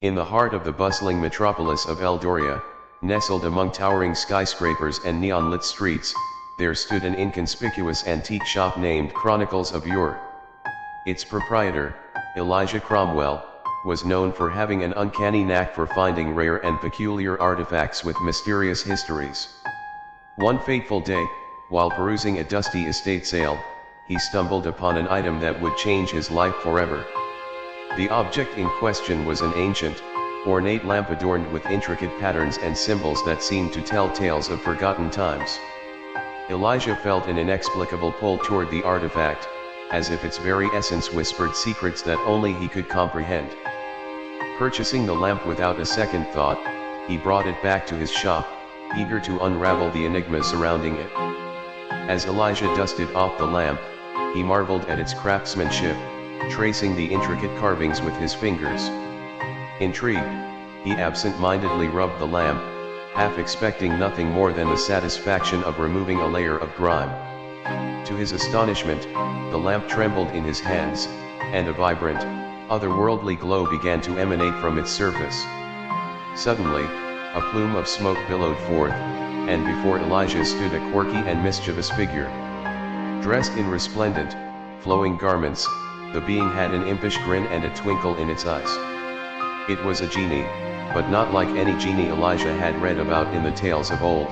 In the heart of the bustling metropolis of Eldoria, nestled among towering skyscrapers and neon-lit streets, there stood an inconspicuous antique shop named Chronicles of Yore. Its proprietor, Elijah Cromwell, was known for having an uncanny knack for finding rare and peculiar artifacts with mysterious histories. One fateful day, while perusing a dusty estate sale, he stumbled upon an item that would change his life forever. The object in question was an ancient, ornate lamp adorned with intricate patterns and symbols that seemed to tell tales of forgotten times. Elijah felt an inexplicable pull toward the artifact, as if its very essence whispered secrets that only he could comprehend. Purchasing the lamp without a second thought, he brought it back to his shop, eager to unravel the enigma surrounding it. As Elijah dusted off the lamp, he marveled at its craftsmanship, tracing the intricate carvings with his fingers. Intrigued, he absent-mindedly rubbed the lamp, half expecting nothing more than the satisfaction of removing a layer of grime. To his astonishment, the lamp trembled in his hands, and a vibrant, otherworldly glow began to emanate from its surface. Suddenly, a plume of smoke billowed forth, and before Elijah stood a quirky and mischievous figure. Dressed in resplendent, flowing garments, the being had an impish grin and a twinkle in its eyes. It was a genie, but not like any genie Elijah had read about in the tales of old.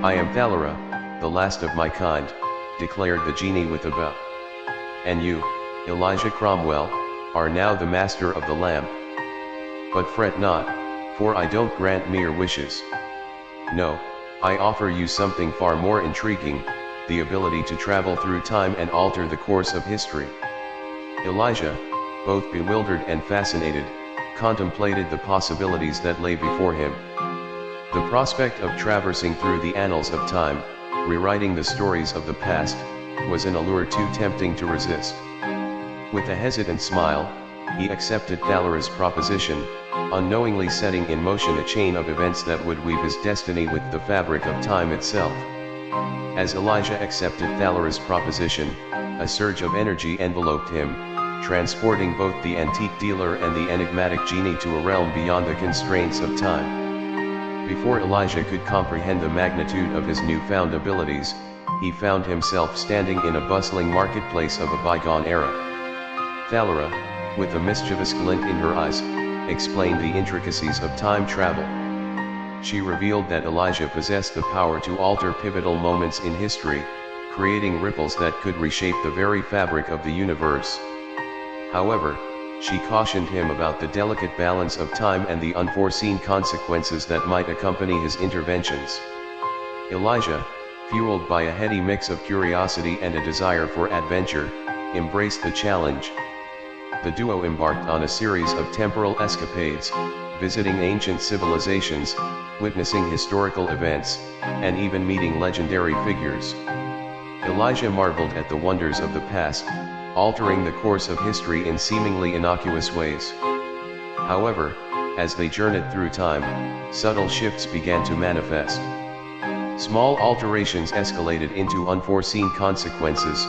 "I am Thalera, the last of my kind," declared the genie with a bow. "And you, Elijah Cromwell, are now the master of the lamp. But fret not, for I don't grant mere wishes. No, I offer you something far more intriguing, the ability to travel through time and alter the course of history." Elijah, both bewildered and fascinated, contemplated the possibilities that lay before him. The prospect of traversing through the annals of time, rewriting the stories of the past, was an allure too tempting to resist. With a hesitant smile, he accepted Thalera's proposition, unknowingly setting in motion a chain of events that would weave his destiny with the fabric of time itself. As Elijah accepted Thalera's proposition, a surge of energy enveloped him, transporting both the antique dealer and the enigmatic genie to a realm beyond the constraints of time. Before Elijah could comprehend the magnitude of his newfound abilities, he found himself standing in a bustling marketplace of a bygone era. Thalera, with a mischievous glint in her eyes, explained the intricacies of time travel. She revealed that Elijah possessed the power to alter pivotal moments in history, creating ripples that could reshape the very fabric of the universe. However, she cautioned him about the delicate balance of time and the unforeseen consequences that might accompany his interventions. Elijah, fueled by a heady mix of curiosity and a desire for adventure, embraced the challenge. The duo embarked on a series of temporal escapades, visiting ancient civilizations, witnessing historical events, and even meeting legendary figures. Elijah marveled at the wonders of the past, altering the course of history in seemingly innocuous ways. However, as they journeyed through time, subtle shifts began to manifest. Small alterations escalated into unforeseen consequences,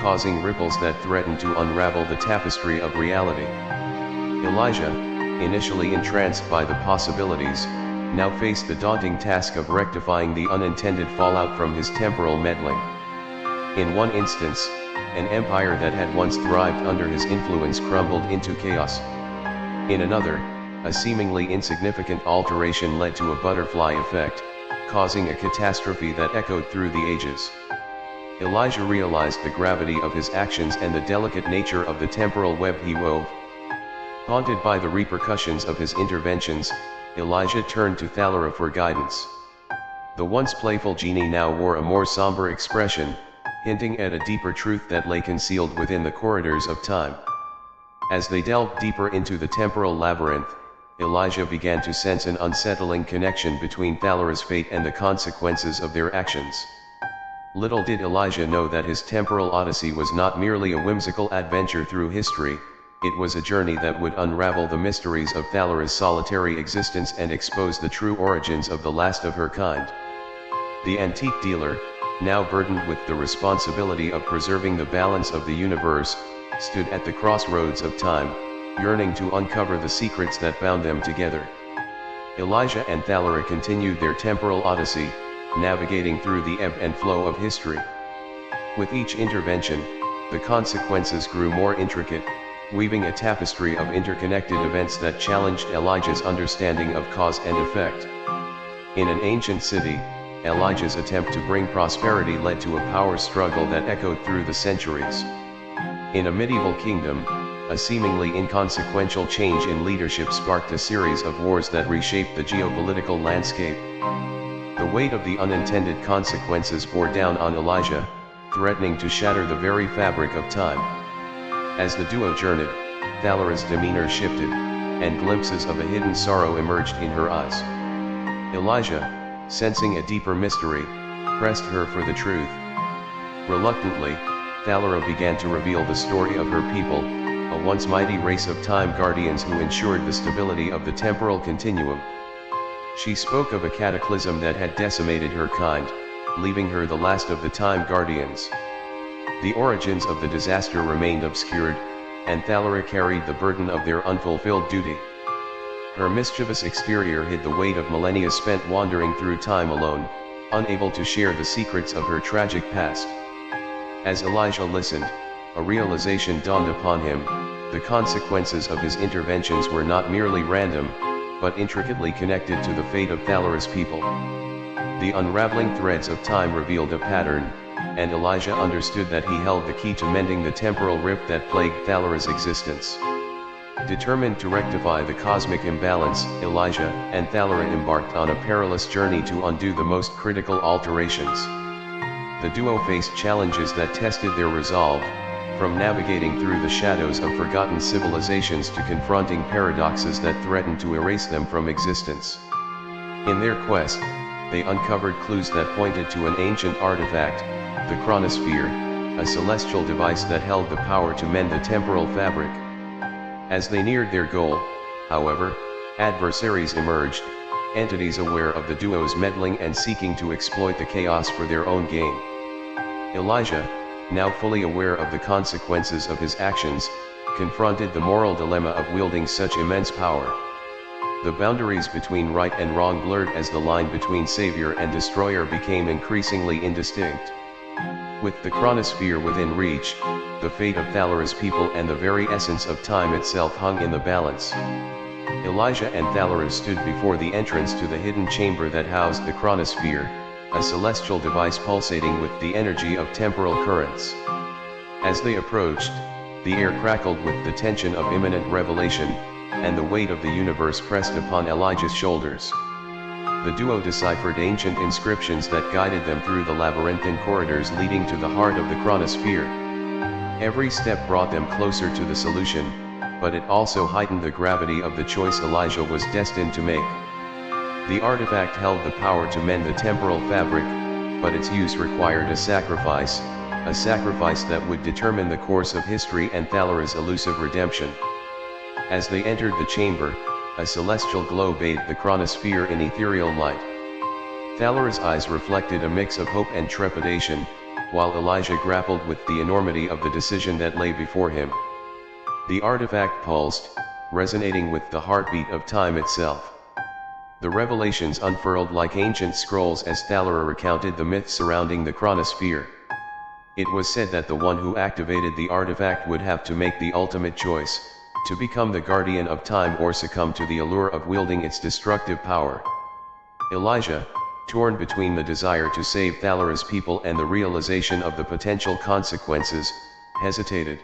causing ripples that threatened to unravel the tapestry of reality. Elijah, initially entranced by the possibilities, now faced the daunting task of rectifying the unintended fallout from his temporal meddling. In one instance, an empire that had once thrived under his influence crumbled into chaos. In another, a seemingly insignificant alteration led to a butterfly effect, causing a catastrophe that echoed through the ages. Elijah realized the gravity of his actions and the delicate nature of the temporal web he wove. Haunted by the repercussions of his interventions, Elijah turned to Thalera for guidance. The once playful genie now wore a more somber expression, hinting at a deeper truth that lay concealed within the corridors of time. As they delved deeper into the temporal labyrinth, Elijah began to sense an unsettling connection between Thalera's fate and the consequences of their actions. Little did Elijah know that his temporal odyssey was not merely a whimsical adventure through history, it was a journey that would unravel the mysteries of Thalera's solitary existence and expose the true origins of the last of her kind. The antique dealer, now burdened with the responsibility of preserving the balance of the universe, stood at the crossroads of time, yearning to uncover the secrets that bound them together. Elijah and Thalera continued their temporal odyssey, navigating through the ebb and flow of history. With each intervention, the consequences grew more intricate, weaving a tapestry of interconnected events that challenged Elijah's understanding of cause and effect. In an ancient city, Elijah's attempt to bring prosperity led to a power struggle that echoed through the centuries. In a medieval kingdom, a seemingly inconsequential change in leadership sparked a series of wars that reshaped the geopolitical landscape. The weight of the unintended consequences bore down on Elijah, threatening to shatter the very fabric of time. As the duo journeyed, Thalera's demeanor shifted, and glimpses of a hidden sorrow emerged in her eyes. Elijah, sensing a deeper mystery, pressed her for the truth. Reluctantly, Thalera began to reveal the story of her people, a once mighty race of time guardians who ensured the stability of the temporal continuum. She spoke of a cataclysm that had decimated her kind, leaving her the last of the time guardians. The origins of the disaster remained obscured, and Thalera carried the burden of their unfulfilled duty. Her mischievous exterior hid the weight of millennia spent wandering through time alone, unable to share the secrets of her tragic past. As Elijah listened, a realization dawned upon him: the consequences of his interventions were not merely random, but intricately connected to the fate of Thalera's people. The unraveling threads of time revealed a pattern, and Elijah understood that he held the key to mending the temporal rift that plagued Thalera's existence. Determined to rectify the cosmic imbalance, Elijah and Thalera embarked on a perilous journey to undo the most critical alterations. The duo faced challenges that tested their resolve, from navigating through the shadows of forgotten civilizations to confronting paradoxes that threatened to erase them from existence. In their quest, they uncovered clues that pointed to an ancient artifact, the chronosphere, a celestial device that held the power to mend the temporal fabric. As they neared their goal, however, adversaries emerged, entities aware of the duo's meddling and seeking to exploit the chaos for their own gain. Elijah, now fully aware of the consequences of his actions, confronted the moral dilemma of wielding such immense power. The boundaries between right and wrong blurred as the line between savior and destroyer became increasingly indistinct. With the chronosphere within reach, the fate of Thalera's people and the very essence of time itself hung in the balance. Elijah and Thalera stood before the entrance to the hidden chamber that housed the chronosphere, a celestial device pulsating with the energy of temporal currents. As they approached, the air crackled with the tension of imminent revelation, and the weight of the universe pressed upon Elijah's shoulders. The duo deciphered ancient inscriptions that guided them through the labyrinthine corridors leading to the heart of the chronosphere. Every step brought them closer to the solution, but it also heightened the gravity of the choice Elijah was destined to make. The artifact held the power to mend the temporal fabric, but its use required a sacrifice that would determine the course of history and Thalera's elusive redemption. As they entered the chamber, a celestial glow bathed the chronosphere in ethereal light. Thalera's eyes reflected a mix of hope and trepidation, while Elijah grappled with the enormity of the decision that lay before him. The artifact pulsed, resonating with the heartbeat of time itself. The revelations unfurled like ancient scrolls as Thalera recounted the myths surrounding the chronosphere. It was said that the one who activated the artifact would have to make the ultimate choice: to become the guardian of time or succumb to the allure of wielding its destructive power. Elijah, torn between the desire to save Thalera's people and the realization of the potential consequences, hesitated.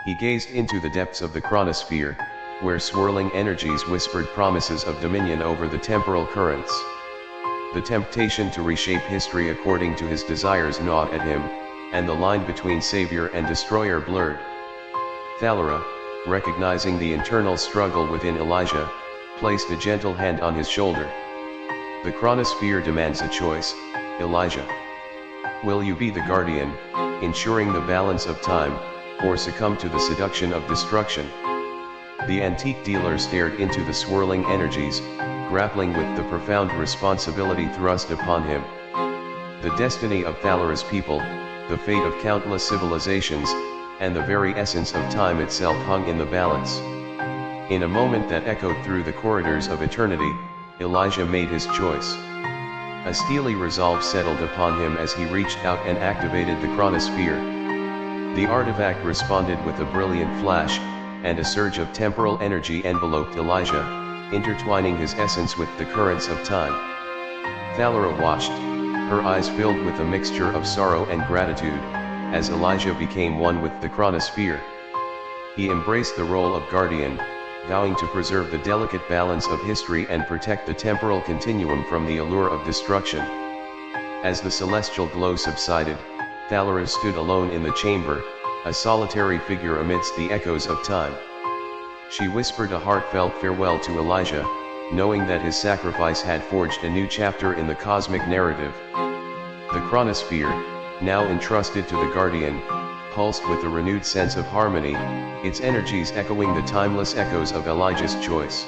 He gazed into the depths of the chronosphere, where swirling energies whispered promises of dominion over the temporal currents. The temptation to reshape history according to his desires gnawed at him, and the line between savior and destroyer blurred. Thalera, recognizing the internal struggle within Elijah, placed a gentle hand on his shoulder. The chronosphere demands a choice, Elijah. Will you be the guardian, ensuring the balance of time, or succumb to the seduction of destruction? The antique dealer stared into the swirling energies, grappling with the profound responsibility thrust upon him. The destiny of Thalera's people, the fate of countless civilizations, and the very essence of time itself hung in the balance. In a moment that echoed through the corridors of eternity, Elijah made his choice. A steely resolve settled upon him as he reached out and activated the chronosphere. The artifact responded with a brilliant flash, and a surge of temporal energy enveloped Elijah, intertwining his essence with the currents of time. Thalera watched, her eyes filled with a mixture of sorrow and gratitude, as Elijah became one with the chronosphere. He embraced the role of guardian, vowing to preserve the delicate balance of history and protect the temporal continuum from the allure of destruction. As the celestial glow subsided, Thalera stood alone in the chamber, a solitary figure amidst the echoes of time. She whispered a heartfelt farewell to Elijah, knowing that his sacrifice had forged a new chapter in the cosmic narrative. The chronosphere, now entrusted to the guardian, pulsed with a renewed sense of harmony, its energies echoing the timeless echoes of Elijah's choice.